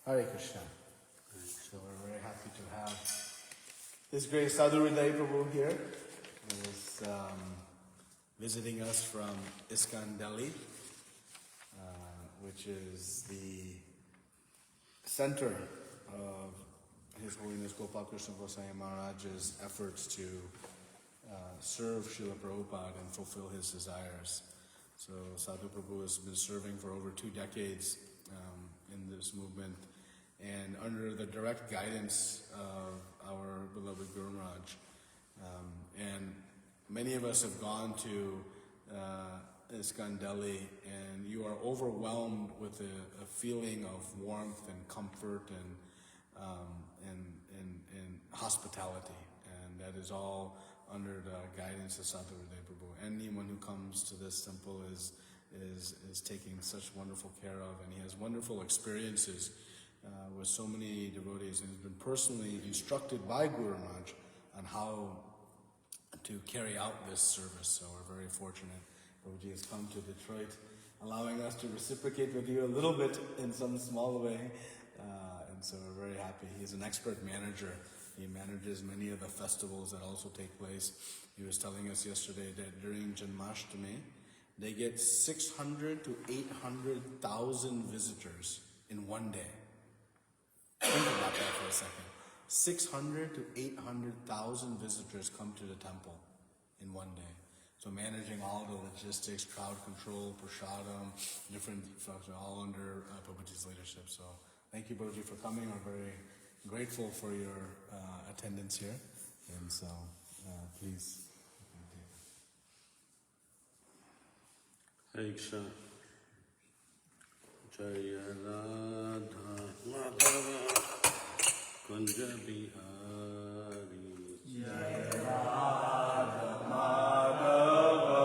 Hare Krishna. So we're very happy to have His Grace Sadhu Hriday Prabhu here, who is visiting us from ISKCON Delhi, which is the center of His Holiness Gopal Krishna Goswami Maharaj's efforts to serve Srila Prabhupada and fulfill his desires. So Sadhu Prabhu has been serving for over 2 decades in this movement, and under the direct guidance of our beloved Guru Maharaj. And many of us have gone to ISKCON Delhi, and you are overwhelmed with a feeling of warmth and comfort and hospitality, and that is all under the guidance of Sadhu Hriday Prabhu. Anyone who comes to this temple is taken such wonderful care of, and he has wonderful experiences with so many devotees, and has been personally instructed by Guru Maharaj on how to carry out this service. So we're very fortunate. Prabhuji has come to Detroit, allowing us to reciprocate with you a little bit in some small way, and so we're very happy. He's an expert manager. He manages many of the festivals that also take place. He was telling us yesterday that during Janmashtami, they get 600 to 800,000 visitors in one day. Think about that for a second. 600 to 800,000 visitors come to the temple in one day. So managing all the logistics, crowd control, prasadam, different folks are all under Prabhuji's leadership. So thank you, Prabhuji, for coming. We're very grateful for your attendance here. And so please. Hare Krishna. Jaya Radha Madhava Kunja Bihari. Jaya Radha Madhava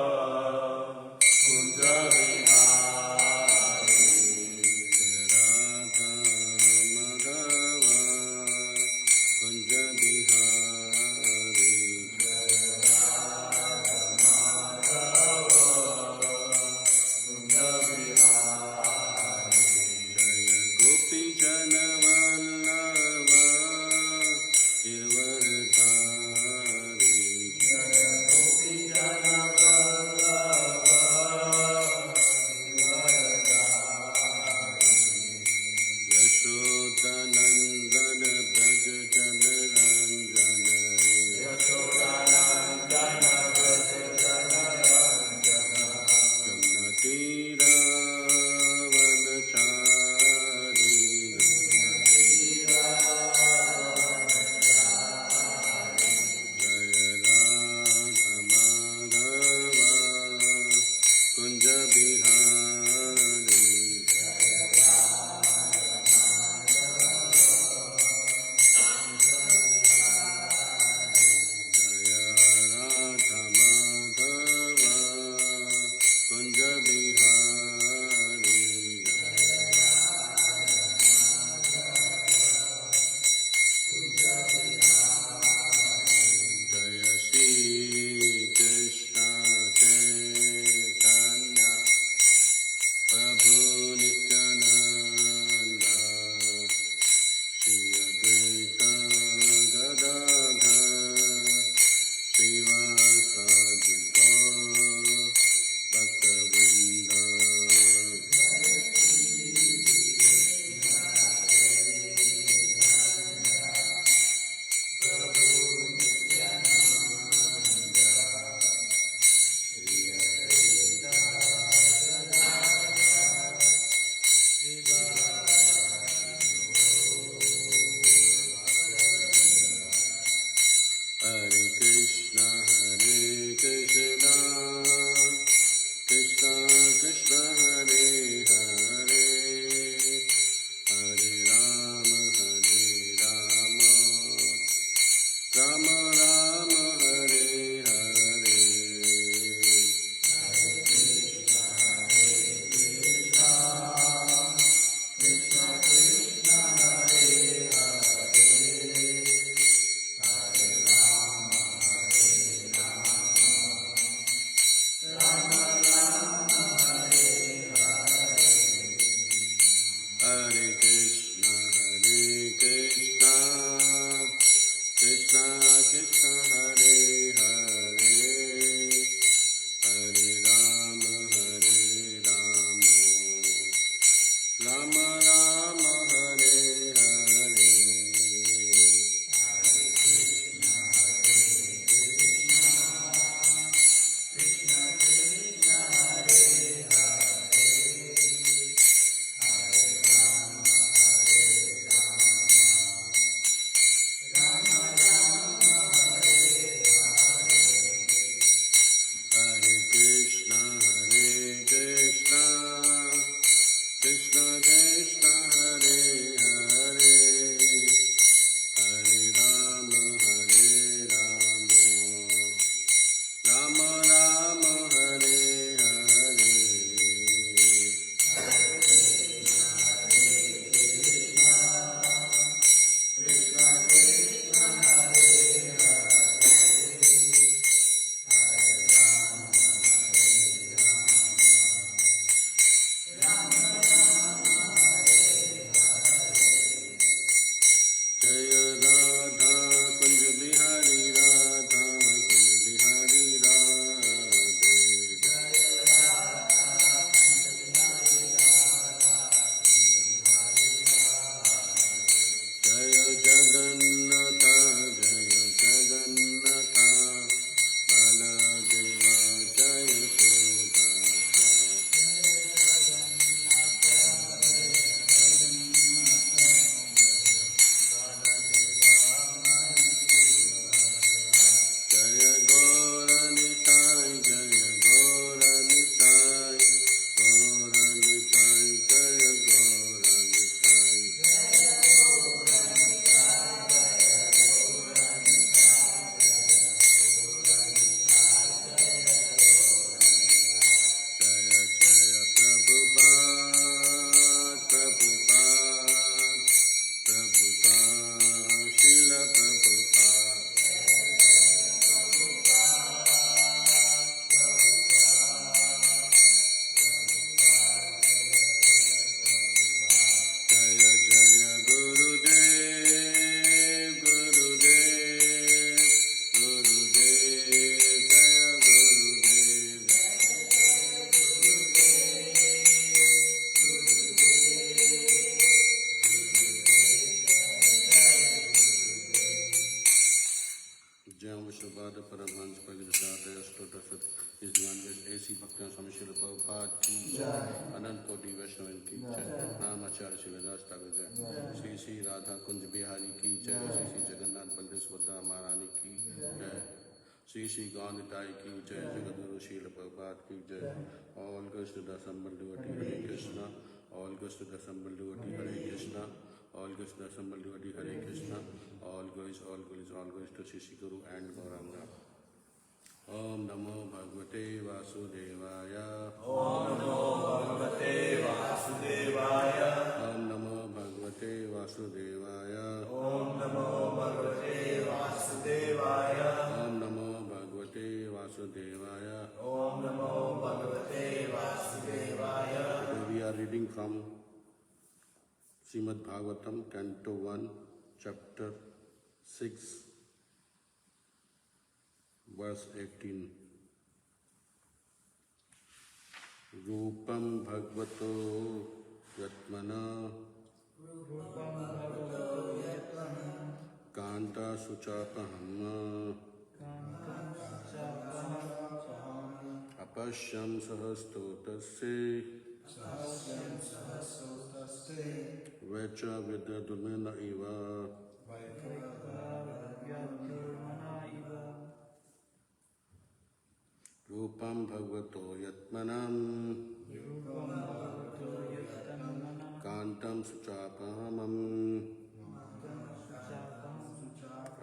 Kunja Bihari. Jaya Radha Madhava Kunja Bihari. Jaya Radha Madhava Kunja Bihari. Jaya Gopi Jana Vallabha Girvardhari. Jaya Gopi Jana Vallabha Girvardhari. Yashodanandana Braj Janaranjana. Yashodanandana Braj Janaranjana. Jamnatira Vanachari. Jaya Radha Madhava Kunja Bihari. Jaya Radha Madhava Prabhupada Paramhans Pagdasata Astotasat is one with A.C. Bhakta Swami Srila Prabhupada ki Anant Koti Vaishnavan ki Namacharya Sriladas Thakur Jai Sri Sri Radha Kunj Bihari ki Jai Sri Sri Jagannath Baldev Subhadra Maharani ki Jai Sri Sri Gaun Nitai ki Jai Jagadguru Srila Prabhupada ki Jai All goes to the assembled devotee Hare Krishna All goes to the assembled devotee Hare Krishna All goes to the assembled devotee Hare Krishna All goes to Sri Sri Guru and Gauranga Om Namo Bhagavate Vasudevaya Om Namo Bhagavate Vasudevaya Om Namo Bhagavate Vasudevaya Om Namo Bhagavate Vasudevaya Om Namo Bhagavate Vasudevaya Om Namo Bhagavate Vasudevaya. Today we are reading from Srimad Bhagavatam, Canto 1, Chapter 6, verse 18. Rupam Bhagavato Yatmana Kanta Suchapahama Apashyam Sahastotasya Vecha Vidadumena Iva Rupam Bhagavato Yatmanam Kantam Suchapahamam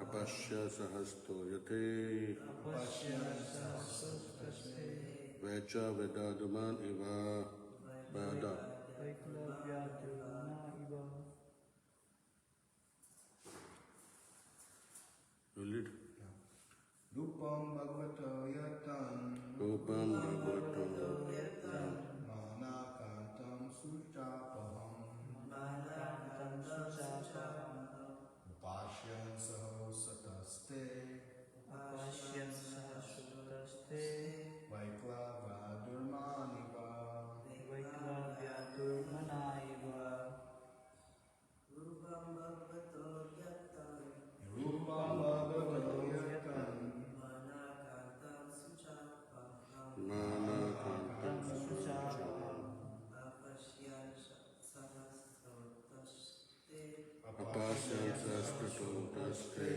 Apashya Sahasto Yate Vecha Vedaduman Iva Vada. You lead. Rupam Bhagavato Yatan Rupam Bhagavato Manakantam Sutapaham Upashyan Saho Sataste Vaikla Vadurmaniva Rupam Bhagavato Yatan Manakantam Apasyan Saskatotaste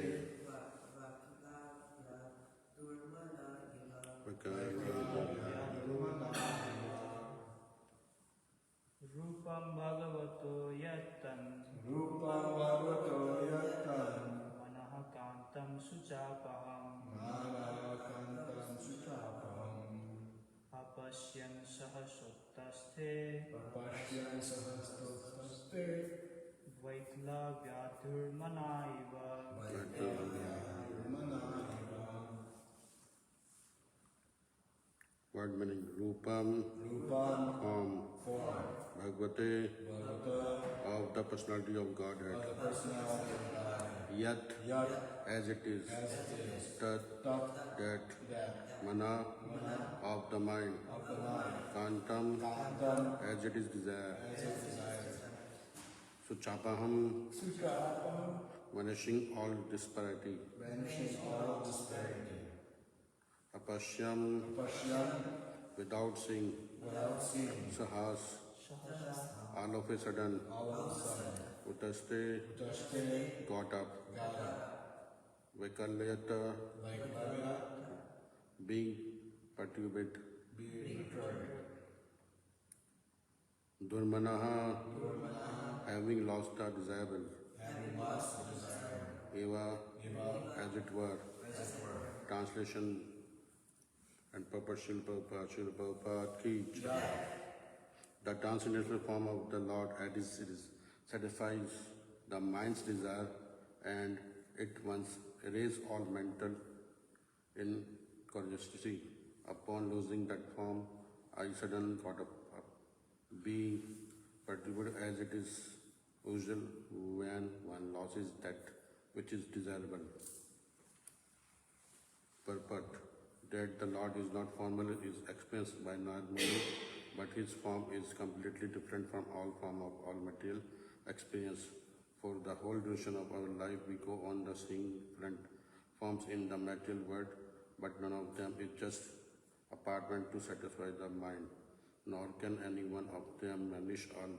Rupam Bhagavato Yatan Rupam Bhagavato Yatan Manahakantam Suchapaham Manakantam Sutapaham Apasyan Sahasottaste Papashyan Sahastotaste Vaikla Vyadurmanaiva Word meaning Rupam Rupam form form Bhagavate Bhagavata of the personality of Godhead personality of God Yat Yat as it is as it is Tat Tat that that Mana of the mind of the mind Kantam Kantam as it is desire as it desires Suchapaham Sutapaham vanishing all disparity vanishing all disparity Apashyam Papashyan without seeing without seeing Sahas all of a sudden all of a sudden Utaste Taste got up Vikalyata like Bhavya being perturbed being perturbed Durmanaha having lost the desirable having lost the desire Eva as it were as it were translation and purpose Srila Prabhupada ki jai. The transcendental form of the Lord as it is satisfies the mind's desire and it once erase all mental incuriosity. Upon losing that form, I suddenly got up, being perturbed as it is usual when one loses that which is desirable. Purport that the Lord is not formally is experienced by normally, but his form is completely different from all form of all material experience. For the whole duration of our life, we go on the seeing front, forms in the material world, but none of them is just apartment to satisfy the mind, nor can any one of them banish all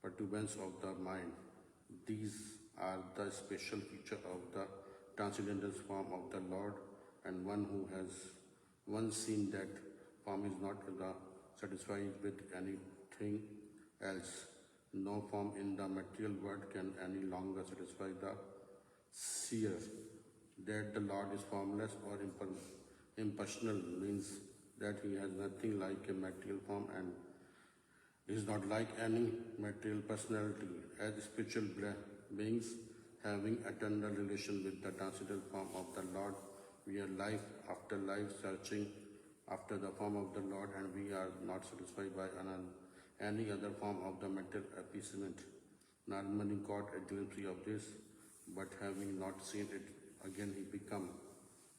perturbance of the mind. These are the special feature of the transcendental form of the Lord, and one who has once seen that form is not satisfied with anything else. No form in the material world can any longer satisfy the seer. That the Lord is formless or impersonal means that he has nothing like a material form and is not like any material personality. As spiritual beings having eternal relation with the transcendental form of the Lord, we are life after life searching after the form of the Lord, and we are not satisfied by any other form of the material appeasement. Narmani got a glimpse of this, but having not seen it again, he became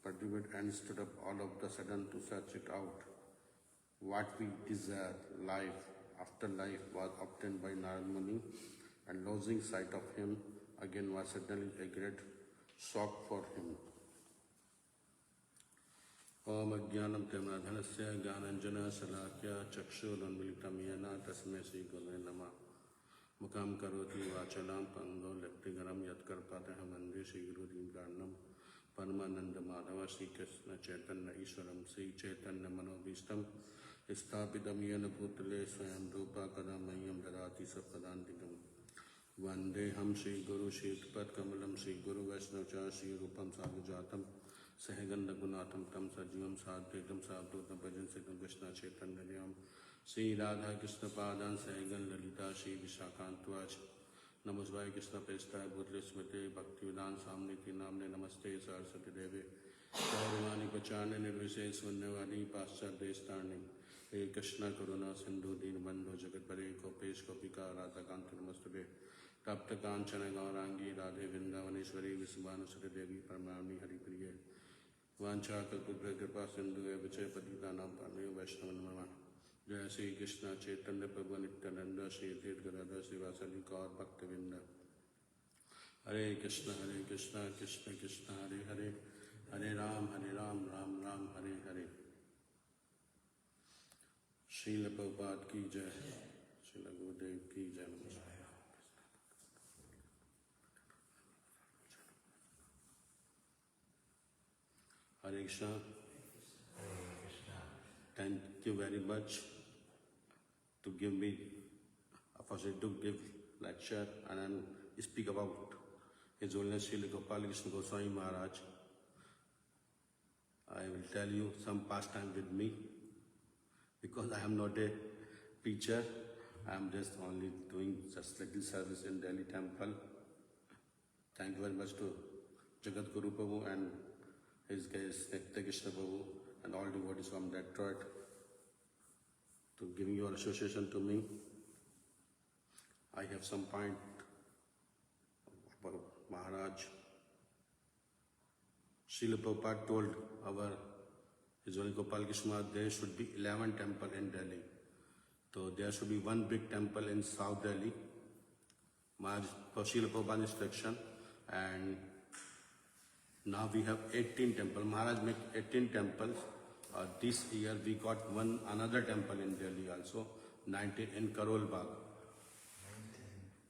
perturbed and stood up all of the sudden to search it out. What we desire, life after life, was obtained by Narmani, and losing sight of him again was suddenly a great shock for him. Om Ajnanam Temradhanasya Gyananjana Salakya Chakshurunmilitam Yena Tasme Sri Gurave Namah Mukam Karoti Vachalam Pango Leptigaram Yatkarpataham Vande Sri Guru Dimgarnam Paramananda Madhava Sri Krishna Chaitanya Ishwaram Sri Chaitanya Manobhishtam Sthapitam Yena Bhutale Swayam Rupa Kadamayam Dadati Sapadantikam Vandeham Sri Guru Sri Pat Kamalam Sri Guru Vaishnava Sri Rupam Sagujatam Sahaganda Gunatam Tam Sajivam Sadhvetam Sabdutam Bhajan Siddham Krishna Chaitanyam Sri Radha Krishna Padan Sahagan Lalita Sri Vishakantwaj Namasvaya Krishna Pestai Bhutli Smriti Bhaktivedanta Samniti Namne Namaste Saraswati Devi Gaurvani Pachane Nirvise Sunyavani Paschat Destarni Hey Krishna Karuna Sindhu Deen Bandhu Jagat Pare Gopesh Gopika Radha Kanti Namaste Tapta Kanchana Gaurangi Radhe Vrindavaneshwari Visvanaswati Devi Paramani Hari Priya Vancha Kalpudra Kripa Sindhu Evache Patitanam Parneyo Vaishnavan Mama Jai Sri Krishna Chaitanya Prabhu Nityananda Sri Tirtharada Srivasadi Gaur Bhaktavinda Hare Krishna Krishna Krishna Hare Hare Hare Ram Ram Ram Hare Hare Srila Prabhupada Ki Jai Srila Gurudev Ki Jai Hare Krishna. Thank you very much to give me opportunity to give lecture and then speak about His Holiness Srila Gopal Krishna Goswami Maharaj. I will tell you some pastime with me because I am not a preacher. I am just only doing just little service in Delhi temple. Thank you very much to Jagat Guru Prabhu and his guest Nitya Krishna Prabhu and all devotees from Detroit to giving your association to me. I have some point about Maharaj. Srila Prabhupada told our His Holy Gopal Krishna there should be 11 temples in Delhi. So there should be one big temple in South Delhi. Maharaj, for Srila Prabhupada's instruction, and now we have 18 temples. Maharaj made 18 temples. This year we got another temple in Delhi also, 19 in Karol Bagh.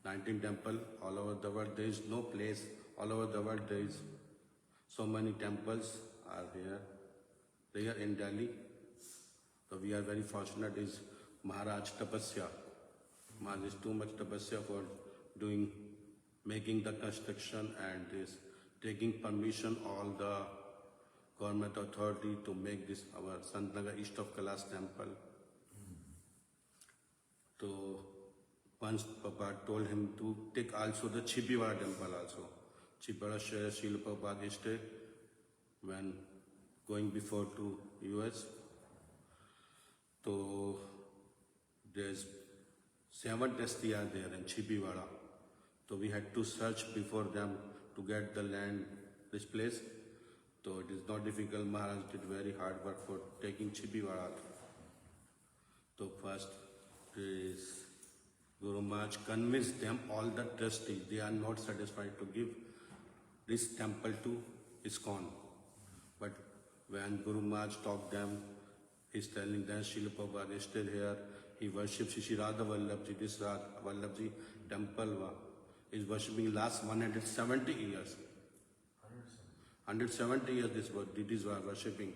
19 temples all over the world. There is no place all over the world. There is so many temples are there in Delhi. So we are very fortunate. Is Maharaj Tapasya. Maharaj is too much Tapasya for making the construction and is taking permission all the government authority to make this our Santnagar East of Kailash temple. So once Papa told him to take also the Chipiwara temple also. Chipiwara Srila Prabhupada stayed when going before to US. So there's 7 testy are there in Chipiwara. So we had to search before them to get the land, this place. So it is not difficult. Maharaj did very hard work for taking Chipiwara. So first is Guru Maharaj convinced them, all the trustees, they are not satisfied to give this temple to ISKCON. But when Guru Maharaj taught them, he's telling them Srila Prabhupada is still here. He worships Shri Radha Vallabhji. This Radha Vallabhji temple is worshipping last 170 years. 170 years this deities were worshipping.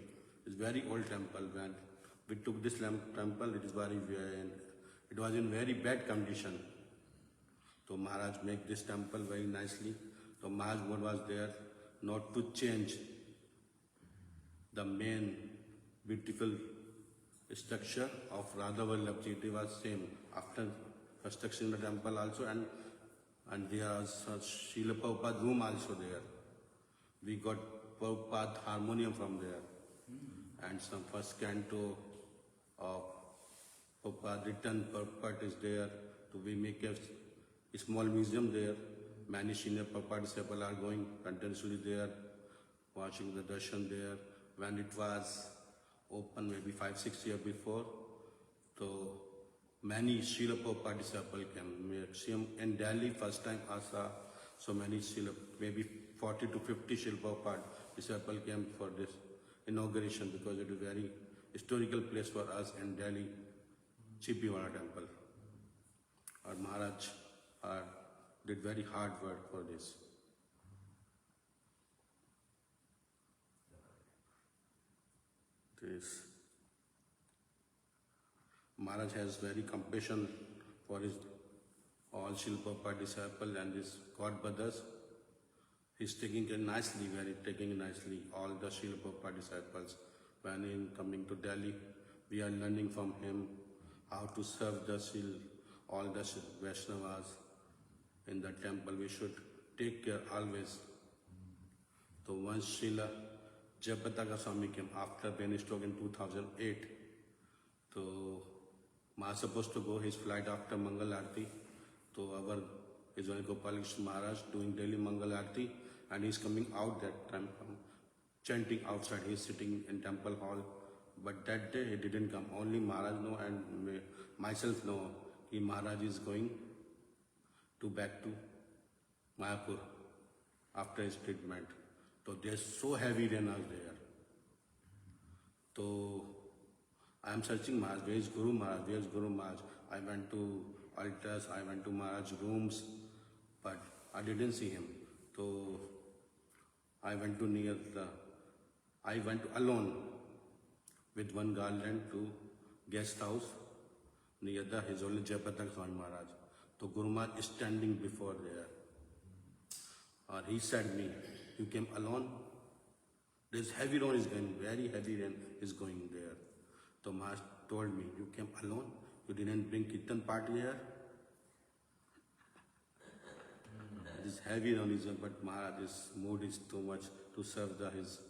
It's very old temple. When we took this temple, it was in very bad condition. So Maharaj make this temple very nicely. So Maharaj was there not to change the main beautiful structure of Radha Vallabhji. It was same after construction of the temple also, and there was Srila Prabhupada room also there. We got Prabhupada harmonium from there, and some first canto of Prabhupada written Prabhupada is there. So we make a small museum there. Many senior Prabhupada disciples are going continuously there, watching the darshan there. When it was open maybe 5-6 years before, so many Srila Prabhupada disciples came. Maximum in Delhi first time I saw so many maybe 40 to 50 Srila Prabhupada disciples came for this inauguration, because it is a very historical place for us in Delhi, Chipiwala temple. Our Maharaj did very hard work for this. Maharaj has very compassion for his all Srila Prabhupada disciples and his God brothers. He's taking nicely all the Srila Prabhupada disciples. When in coming to Delhi, we are learning from him how to serve all the Vaishnavas in the temple. We should take care always. So once Srila Jayapataka Swami came after brain stroke in 2008, so Maharaj supposed to go his flight after Mangal Aarti. So our His Holiness Gopal Krishna Maharaj doing daily Mangal Aarti, and he's coming out that time, chanting outside. He's sitting in temple hall, but that day he didn't come. Only Maharaj know and myself know he Maharaj is going back to Mayapur after his treatment. So there's so heavy rain out there. So I am searching Maharaj. Where is Guru Maharaj? Where is Guru Maharaj? I went to altars, I went to Maharaj's rooms, but I didn't see him. So I went alone with one garland to guest house near the His Holiness Jayapataka Swami Maharaj. So Guru Maharaj is standing before there. He said me, you came alone? There's heavy rain is going, very heavy rain is going there. So Maharaj told me, you came alone? You didn't bring Kirtan party here? This heavy rain is, but Maharaj's mood is too much to serve his.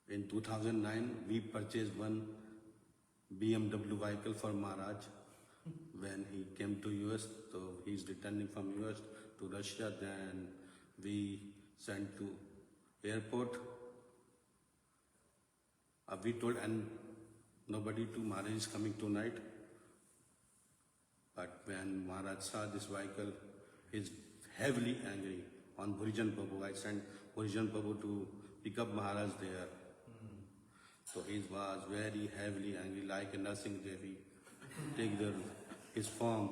In 2009, we purchased one BMW vehicle for Maharaj. When he came to US, so he's returning from US to Russia, then we sent to airport. We told and nobody to Maharaj is coming tonight. But when Maharaj saw this vehicle, he's heavily angry on Bhurijan Prabhu. I sent Bhurijan Prabhu to pick up Maharaj there. So he was very heavily angry, like a nursing Devi. Take his form.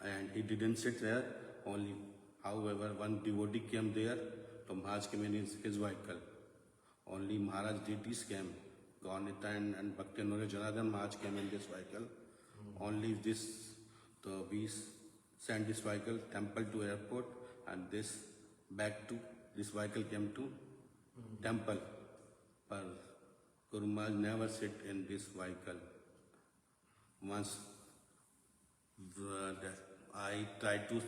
And he didn't sit there, only, however, one devotee came there, so Maharaj came in his vehicle. Only Maharaj deities came. Gaunita and Bhakti Nore Janardhan Maharaj came in this vehicle. Only this, so we sent this vehicle, temple to airport, and this back to, this vehicle came to temple. But Guru Maharaj never sit in this vehicle. Once I tried to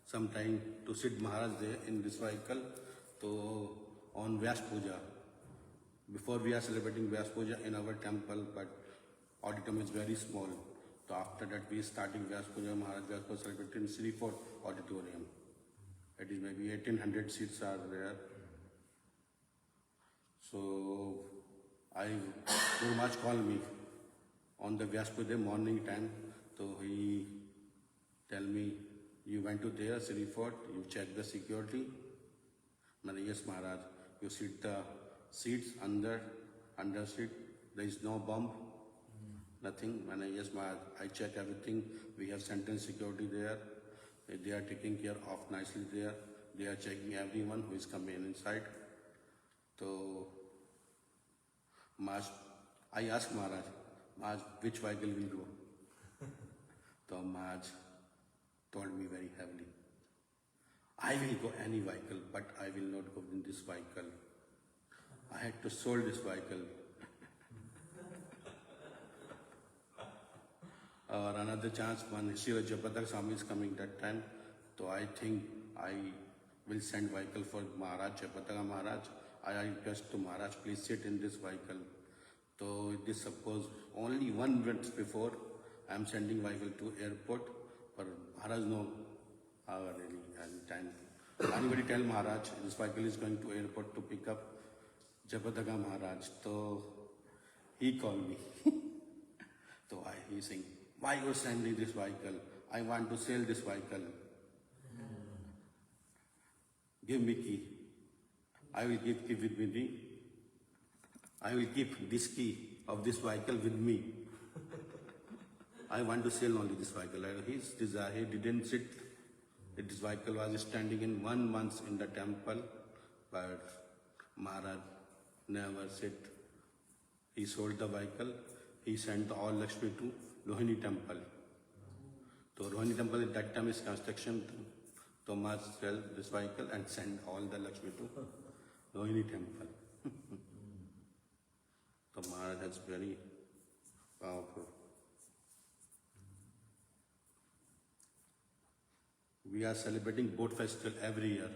sometime to sit Maharaj there in this vehicle, so on Vyas Puja. Before we are celebrating Vyas Puja in our temple, but auditorium is very small. So after that we starting Vyas Puja, Maharaj Vyas Puja celebrated in Sri Fort auditorium. It is maybe 1800 seats are there. So Guru Maharaj called me on the Vyas Puja morning time. So he tell me, you went to there, City Fort, you checked the security? Maine, yes, Maharaj. You sit the seats under seat, there is no bump, nothing. Maine, yes, Maharaj. I check everything. We have central security there. They are taking care of nicely there. They are checking everyone who is coming inside. So, Maharaj, I asked Maharaj, which vehicle will go? So Maharaj told me very heavily, I will go any vehicle, but I will not go in this vehicle. I had to sold this vehicle. Or another chance, when Srila Japatak Swami is coming that time, so I think I will send vehicle for Maharaj, Japataka Maharaj. I request to Maharaj, please sit in this vehicle. So it is suppose only 1 minute before I am sending vehicle to airport, but Maharaj no really any time. Anybody tell Maharaj this vehicle is going to airport to pick up Japataka Maharaj. So he called me. So he saying, why you sending this vehicle? I want to sell this vehicle. Give me key. I will give key with me. I will keep this key of this vehicle with me. I want to sell only this vehicle. His desire, he didn't sit. This vehicle was standing in 1 month in the temple, but Maharaj never sit. He sold the vehicle. He sent all Lakshmi to Rohini temple. So Rohini temple at that time is construction. So Maharaj sell this vehicle and send all the Lakshmi to Rohini temple. So Maharaj is very powerful. We are celebrating boat festival every year.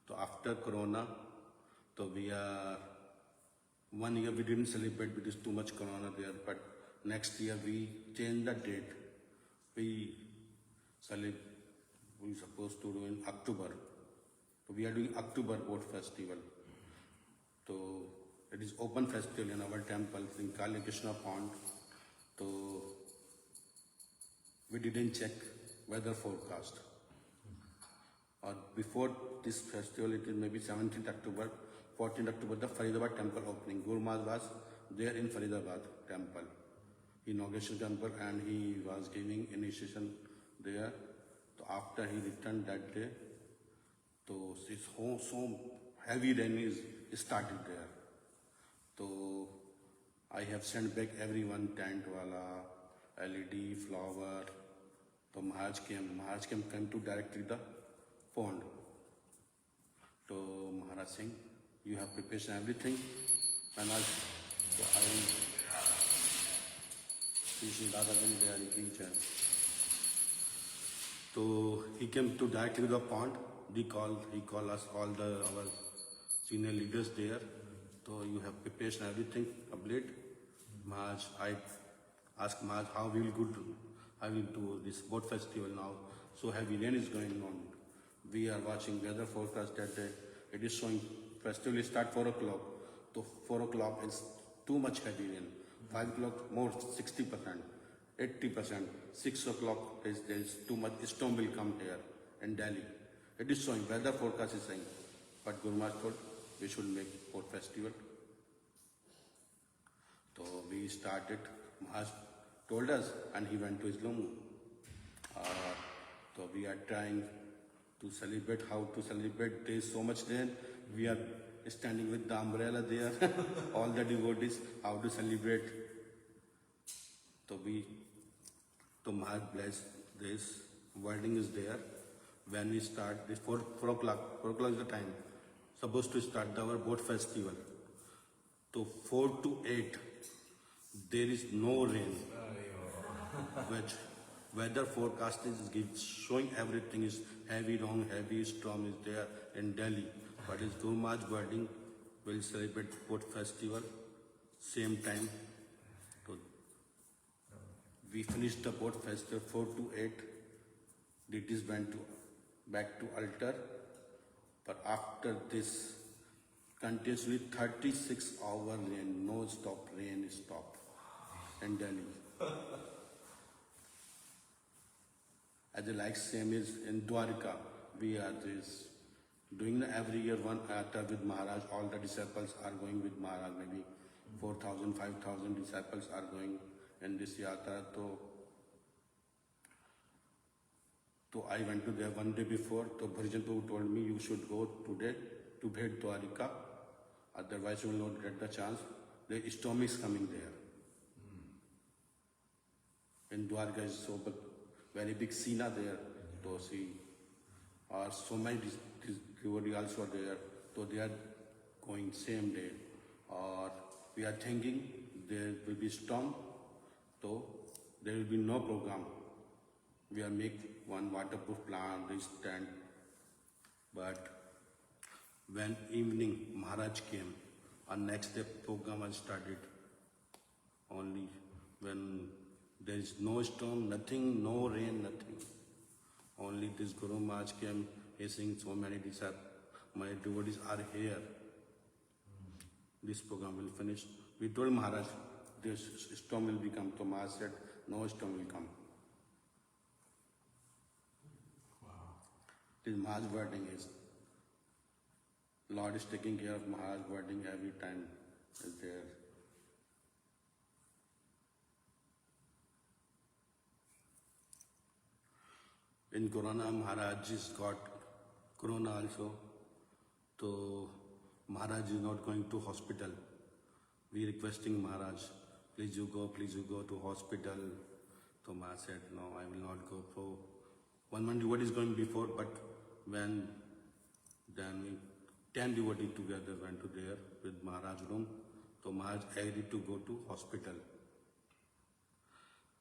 So after Corona, so we are 1 year we didn't celebrate because too much Corona there. But next year we change the date. We supposed to do in October. So we are doing October boat festival. So it is open festival in our temple in Kali Krishna Pond. So we didn't check weather forecast. Or before this festival, it is maybe 17th October, 14th October, the Faridabad temple opening. Guru Maharaj was there in Faridabad temple, inauguration temple, and he was giving initiation there. So after he returned that day, so it's so heavy rain is started there. So I have sent back everyone, tent wala, LED, flower. So Maharaj came to directly the pond. So Maharaj Singh, you have prepared everything, and so I Sri Radha King. So he came to directly the pond. He called us all our senior leaders there. So you have prepared everything complete. Maharaj, I asked Maharaj how we will do this boat festival now. So heavy rain is going on. We are watching weather forecast that it is showing festival will start 4 o'clock. So 4 o'clock is too much heavy rain. 5 o'clock more 60%, 80%. 6 o'clock there is too much storm will come here in Delhi. It is showing weather forecast is saying. But Guru Maharaj told we should make boat festival. So we started. Maharaj told us, and he went to his room. So we are trying to celebrate, how to celebrate. There is so much there. We are standing with the umbrella there, all the devotees, how to celebrate. So Maharaj bless this. Wording is there. When we start, this 4 o'clock is the time. Supposed to start our boat festival. So 4 to 8, there is no rain. Which weather forecast is showing everything is heavy storm is there in Delhi. But it's Guru Maharaj wedding will celebrate boat festival same time. So we finished the boat festival 4 to 8. Deities went back to altar. But after this, continuously 36 hour rain, no stop, rain stopped in Delhi. as a like same is in Dwarka, we are this doing every year one yatra with Maharaj. All the disciples are going with Maharaj. Maybe 4,000, 5,000 disciples are going in this yatra. So I went to there one day before. So Bharajan Prabhu told me you should go today to Bhed Dwarika. Otherwise you will not get the chance. The storm is coming there. In Dwarka is so very big Sina there. To see. Or so many devotees also there. So they are going same day. Or we are thinking there will be storm. So there will be no program. We are make one waterproof plant, this tent. But when evening Maharaj came, and next day program was started. Only when there is no storm, nothing, no rain, nothing. Only this Guru Maharaj came, he saying so many disciples, my devotees are here. This program will finish. We told Maharaj, this storm will become. So Maharaj said, no storm will come. This Maharaj wording is, Lord is taking care of Maharaj wording every time is there. In Corona, Maharaj has got Corona also. So Maharaj is not going to hospital. We requesting Maharaj, please you go to hospital. So Maharaj said, no, I will not go. So 1 month devotee is going before, but when then 10 devotees together went to there with Maharaj room. So Maharaj agreed to go to hospital.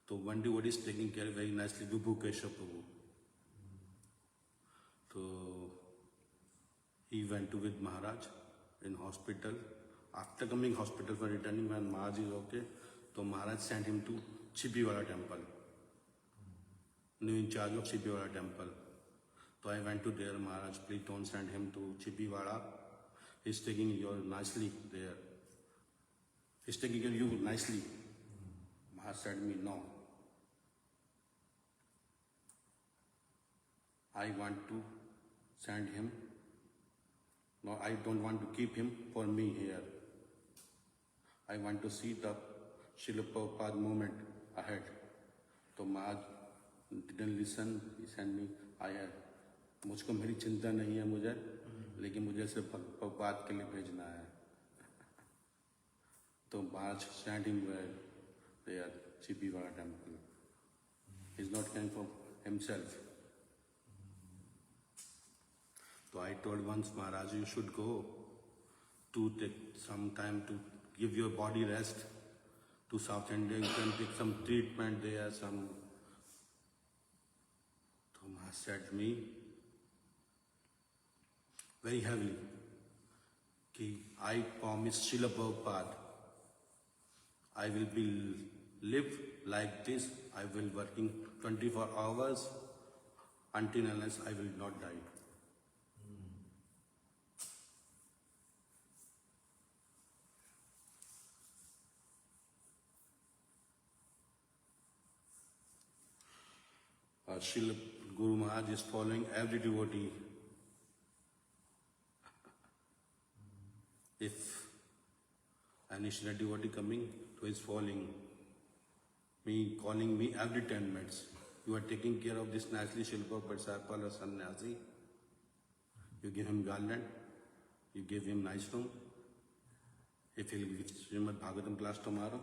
So one devotee is taking care very nicely, Vibhu Keshav Prabhu. So he went to with Maharaj in hospital. After coming hospital for returning, when Maharaj is okay, so Maharaj sent him to Chipiwala temple. New in charge of Chipiwala temple. So I went to there, Maharaj, please don't send him to Chipiwala. He's taking you nicely there. He's taking care of you nicely. Maharaj said me, no. I want to send him. No, I don't want to keep him for me here. I want to see the Srila Prabhupada movement ahead. So Maharaj didn't listen. He sent me, मुझको मेरी चिंता नहीं है मुझे, लेकिन मुझे सिर्फ प्रभुपाद के लिए भेजना है. तो Maharaj sent him there, Chipiwala temple. He's not coming for himself. So I told once Maharaj, you should go to take some time to give your body rest to South India. You can take some treatment there, some. So Maharaj said me very heavily, I promise Srila Prabhupada, I will be live like this. I will working 24 hours until unless I will not die. Srila Guru Maharaj is following every devotee. If any Srila devotee coming, so is following me, calling me every 10 minutes. You are taking care of this nicely, Srila Prabhupada disciple or sannyasi. You give him garland, you give him nice room. If he will give Srimad Bhagavatam class tomorrow,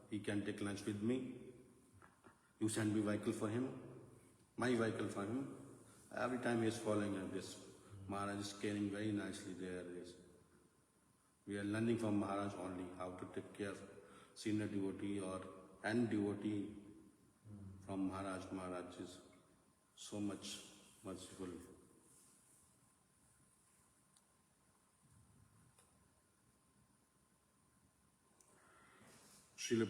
he can take lunch with me. You send me vehicle for him. My vehicle for him. Every time he is following this. Maharaj is caring very nicely there. We are learning from Maharaj only how to take care of senior devotee or any devotee from Maharaj. Maharaj is so much merciful. Srila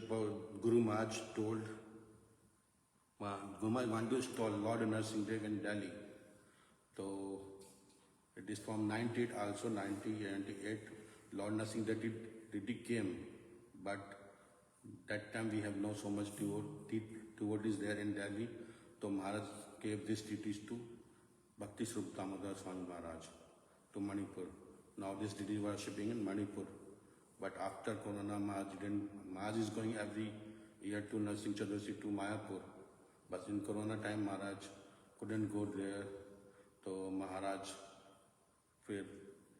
Guru Maharaj told Guru Maharaj want to install Lord Nursing Dev in Delhi. So it is from 98 also, 98. Lord Nursing Dev did came, but that time we have no so much devotees there in Delhi. So Maharaj gave these deities to Bhakti Swarup Damodar Swami Maharaj to Manipur. Now this deity worshipping in Manipur. But after Corona, Maharaj is going every year to Narsingh Chaturasi to Mayapur. But in Corona time, Maharaj couldn't go there. So Maharaj फिर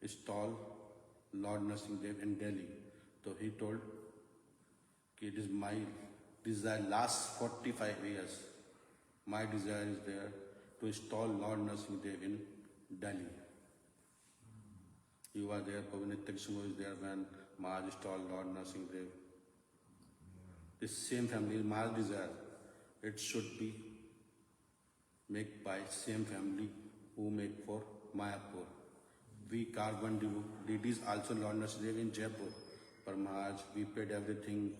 install Lord Narsingh Dev in Delhi. So he told कि it is my desire last 45 years. My desire is there to install Lord Narsingh Dev in Delhi. You are there, Pavnitya Singh is there when Maharaj installed Lord Narsingh Dev. This same family, Maharaj desire, it should be made by same family who make for Mayapur. We carve one deities also Lord Narsingh Dev in Jaipur. But Maharaj, we paid everything,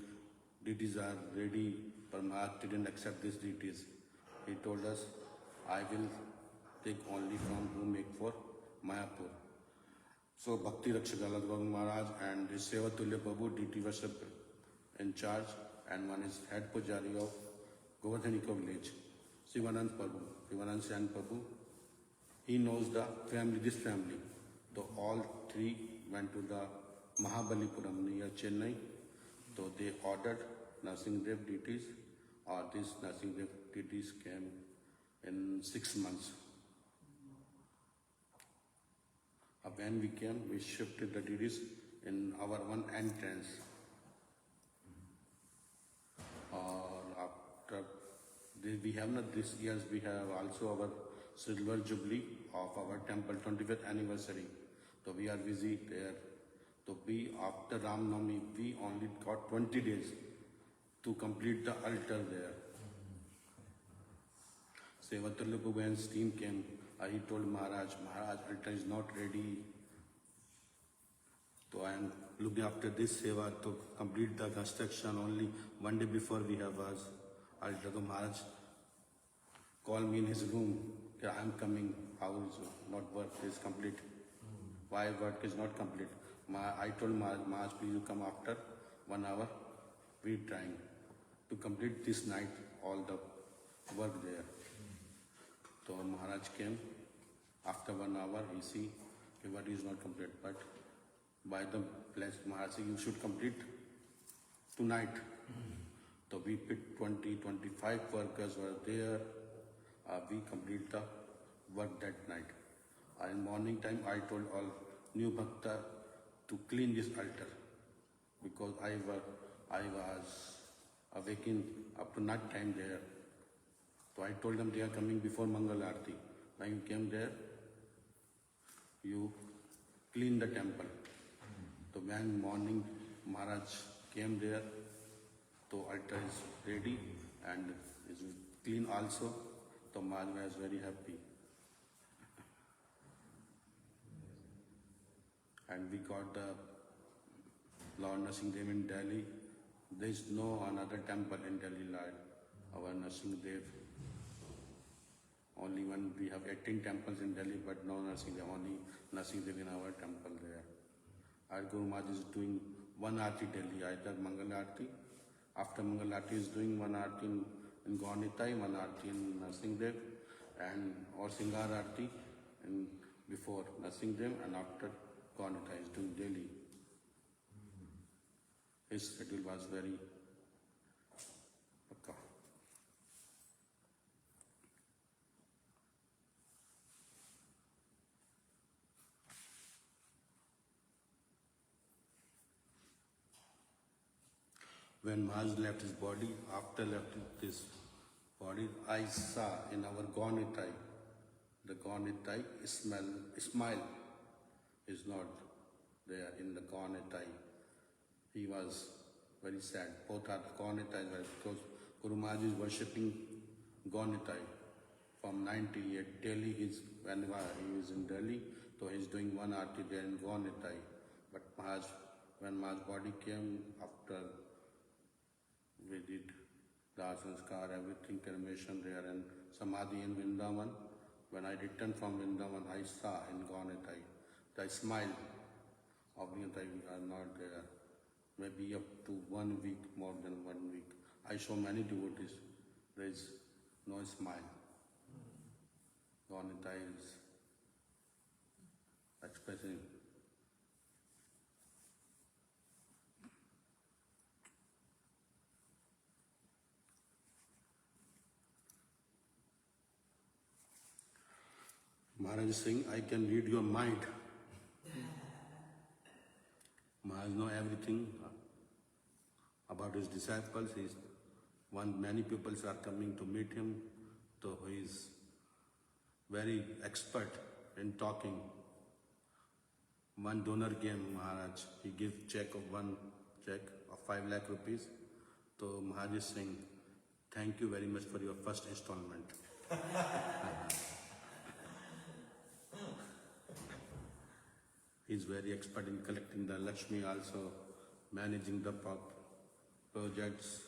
deities are ready, but Maharaj didn't accept these deities. He told us, I will take only from who make for Mayapur. So Bhakti Rakshak Maharaj and his Sevatulya Prabhu, deity worship in charge, and one is head pujari of Govardhanika village, Sivanand Prabhu, Sivanand Sen Prabhu. He knows the family, this family. So all three went to the Mahabalipuram near Chennai. So they ordered Narsingh Dev deities, or these Narsingh Dev deities came in 6 months. When we came, we shifted the deities in our one entrance. After we have not this years, we have also our silver jubilee of our temple 25th anniversary. So we are busy there. So we after Ram Navami, we only got 20 days to complete the altar there. Sevatulya Prabhu and his team came. He told Maharaj, altar is not ready. So I am looking after this seva to complete the construction only 1 day before we have us altar. So Maharaj called me in his room. I am coming. How is not work is complete? Why work is not complete? I told Maharaj, please you come after 1 hour. We trying to complete this night all the work there. So Maharaj came. After 1 hour, he see what is not complete. But by the blessed Maharaj, you should complete tonight. So we picked 25 workers were there. We complete the work that night. In morning time, I told all new bhakta to clean this altar because I was awakened up to night time there. So I told them they are coming before Mangal Aarti. When you came there, you clean the temple. So when morning Maharaj came there, so altar is ready and is clean also. So Maharaj was very happy. And we got the Lord Narsingh Dev in Delhi. There is no another temple in Delhi like our Narsingh Dev. Only one, we have 18 temples in Delhi, but no Narsingh Dev, only Narsingh Dev in our temple there. Our Guru Maharaj is doing 1 Aarti daily, either Mangal Aarti. After Mangal Aarti is doing 1 Aarti in Gaunitai, 1 Aarti in Narsingh Dev, and or Singar Aarti before Narsingh Dev, and after Gaunitai is doing daily. His schedule was very pakka. When Maharaj left his body, after left this body, I saw in our Gaunitai, the Gaunitai smile is not there in the Gaunitai. He was very sad. Both are Gaunitai because Guru Maharaj is worshipping Gaunitai from 98. Delhi when he is in Delhi, so he is doing 1 Aarti there in Gaunitai. But when Maharaj's body came after we did Dar Sanskar, everything, cremation there and Samadhi in Vrindavan. When I returned from Vrindavan, I saw in Gaunitai the smile of Vrindavan are not there. Maybe up to 1 week, more than 1 week. I saw many devotees, there is no smile. Gaunita is expressing. Maharaj is saying, I can read your mind. Maharaj knows everything about his disciples. Many people are coming to meet him, so he is very expert in talking. One donor came, Maharaj, he gave check of 5 lakh rupees. So Maharaj is saying, thank you very much for your first installment. He's very expert in collecting the Lakshmi, also managing the projects.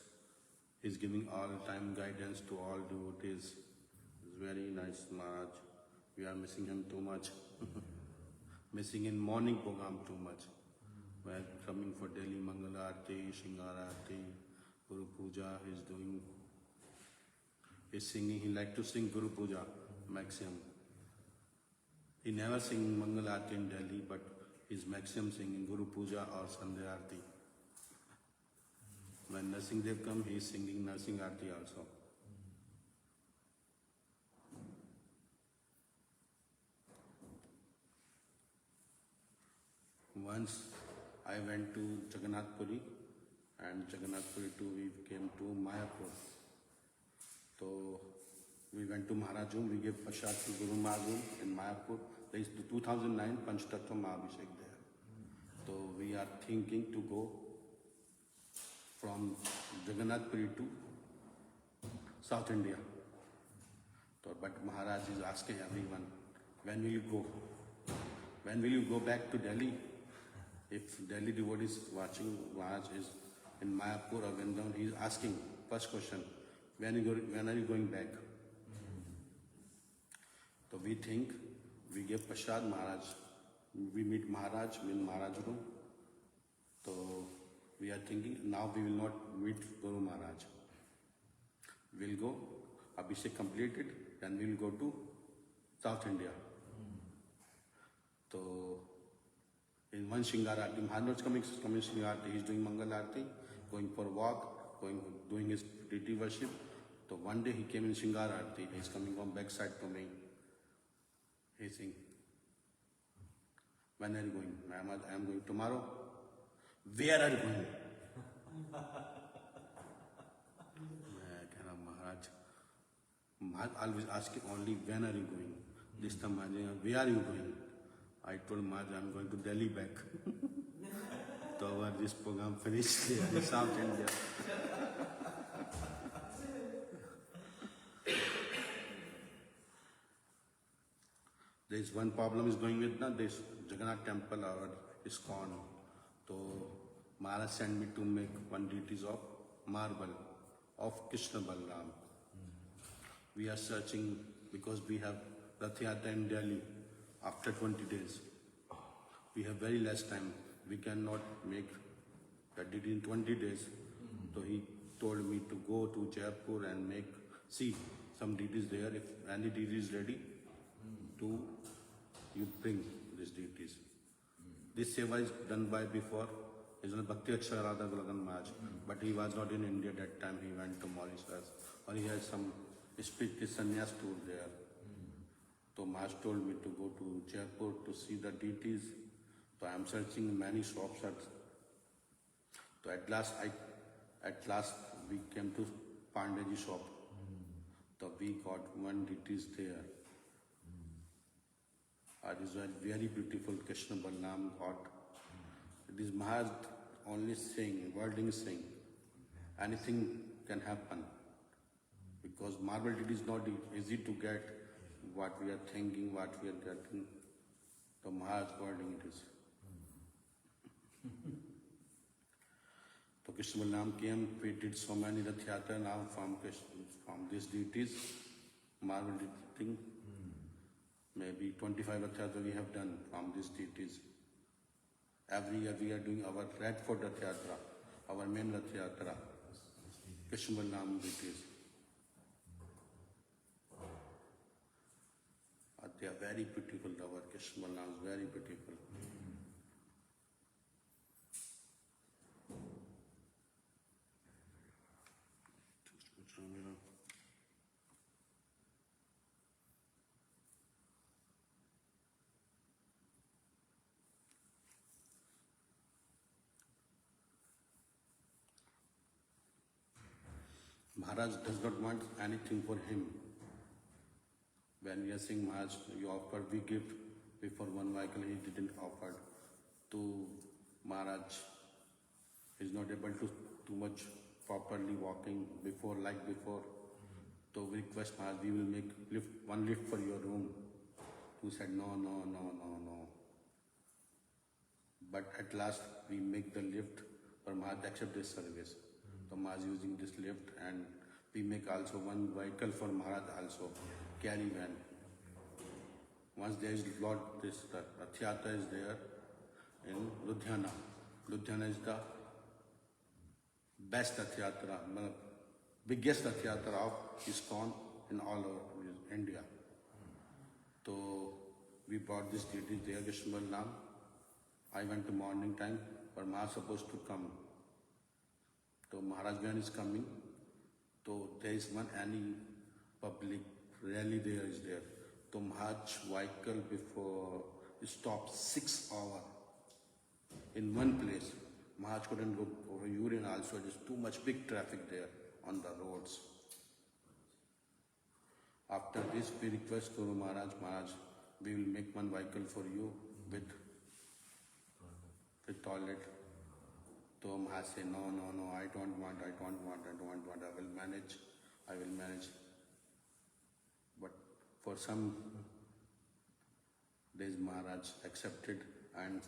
He's giving all-time guidance to all devotees. It's very nice, Maharaj. We are missing him too much. Missing in morning program too much. We're coming for daily Mangala Aarti, Shingara Aarti, Guru Puja. He's singing. He like to sing Guru Puja maximum. He never sing Mangala Aarti in Delhi, but he's maximum singing Guru Puja or Sandhya Aarti. When Narsingh Dev come, he is singing Narsingh Aarti also. Once I went to Jagannath Puri, and Jagannath Puri too, we came to Mayapur. So we went to Maharaj Room, we gave Prasad to Guru Maharaj Room in Mayapur. There is the 2009 Panchtattva Mahabhishek there. So we are thinking to go from Jagannath Puri to South India. So, but Maharaj is asking everyone, when will you go? When will you go back to Delhi? If Delhi devotees watching, Maharaj is in Mayapur or Vrindavan, he is asking, first question, when are you going back? So we think, we give Prasad Maharaj, we meet Maharaj in Maharaj room. So we are thinking, now we will not meet Guru Maharaj. We'll go, Abhishek completed, then we'll go to South India. So in one Shingara Aarti, Maharaj is coming Shingara Aarti, he's doing Mangal Aarti, going for a walk, doing his deity worship. So one day he came in Shingara Aarti, he's coming from backside to me. He's saying, when are you going? I am going tomorrow. Where are you going? Maharaj always asking only, when are you going? This time, where are you going? I told Maharaj, I am going to Delhi back. So our this program finished in South India. There is one problem is going with this Jagannath temple or ISKCON. So Maharaj sent me to make one deities of marble of Krishna Balram. We are searching because we have Rath Yatra in Delhi after 20 days. We have very less time. We cannot make that deity in 20 days. So he told me to go to Jaipur and see some deities there. If any deity is ready, you bring these deities. This seva is done by before. His name is Bhakti Akshara Radha Gulagan Maharaj. But he was not in India that time. He went to Mauritius. Or he had some spiritual sannyas tour there. So Maharaj told me to go to Jaipur to see the deities. So I am searching many shops. So at last we came to Pandeji shop. So we got one deities there. It is a very beautiful Krishna Balram God. It is Maharaj only saying, wording saying, anything can happen. Because marble it is not easy to get what we are thinking, what we are getting. So Maharaj wording it is. So Krishna Balram came, we did so many Rath Yatra now from these deities, marble thing. Maybe 25 Rath Yatra we have done from these deities. Every year we are doing our Red Fort Rath Yatra, our main Rath Yatra, Krishna Balram deities. They are very beautiful. Our Krishna Balram is very beautiful. Maharaj does not want anything for him. When we are saying Maharaj, you offer, we give before one vehicle, he didn't offer to Maharaj. He is not able to too much properly walking before, like before. So we request Maharaj, we will make one lift for your room. He said, no. But at last we make the lift for Maharaj accept this service. So Maharaj using this lift, and we make also one vehicle for Maharaj also, carry van. Once there is Lord, this Rath Yatra is there in Ludhiana. Ludhiana is the best Rath Yatra, biggest Rath Yatra of ISKCON in all over India. So we brought this deity there, Krishna Balram. I went to morning time, but Maharaj supposed to come. So Maharaj van is coming. So there is one any public rally there is there. So Maharaj vehicle before stopped 6 hours in one place. Maharaj couldn't go over urine also. It is too much big traffic there on the roads. After this, we request Guru Maharaj, we will make one vehicle for you with toilet. So Maharaj say, no, I don't want, I will manage. But for some days Maharaj accepted, and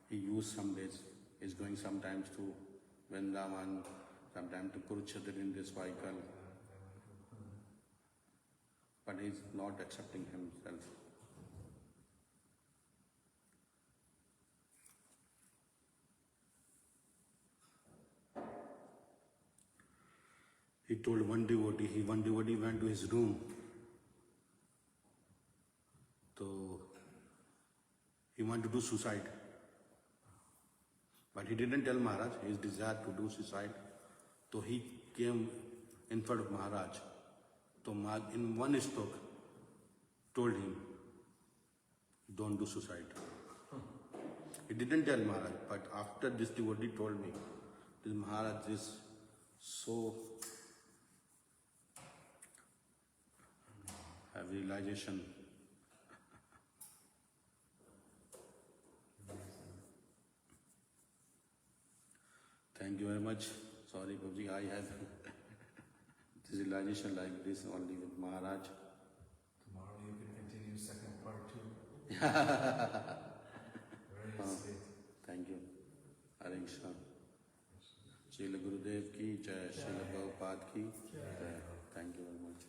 he used some days. He's going sometimes to Vrindavan, sometimes to Kurukshetra in this vehicle. But he's not accepting himself. He told one devotee went to his room. So he wanted to do suicide. But he didn't tell Maharaj his desire to do suicide. So he came in front of Maharaj. So Maharaj in one stroke told him, don't do suicide. He didn't tell Maharaj, but after this devotee told me, this Maharaj is so have realization. Thank you very much. Sorry, Babuji, I have this realization like this only with Maharaj. Tomorrow you can continue second part too. Very sweet. Thank you. Hare Krishna. Srila Gurudev ki jai, Srila Prabhupada ki jai. Thank you very much.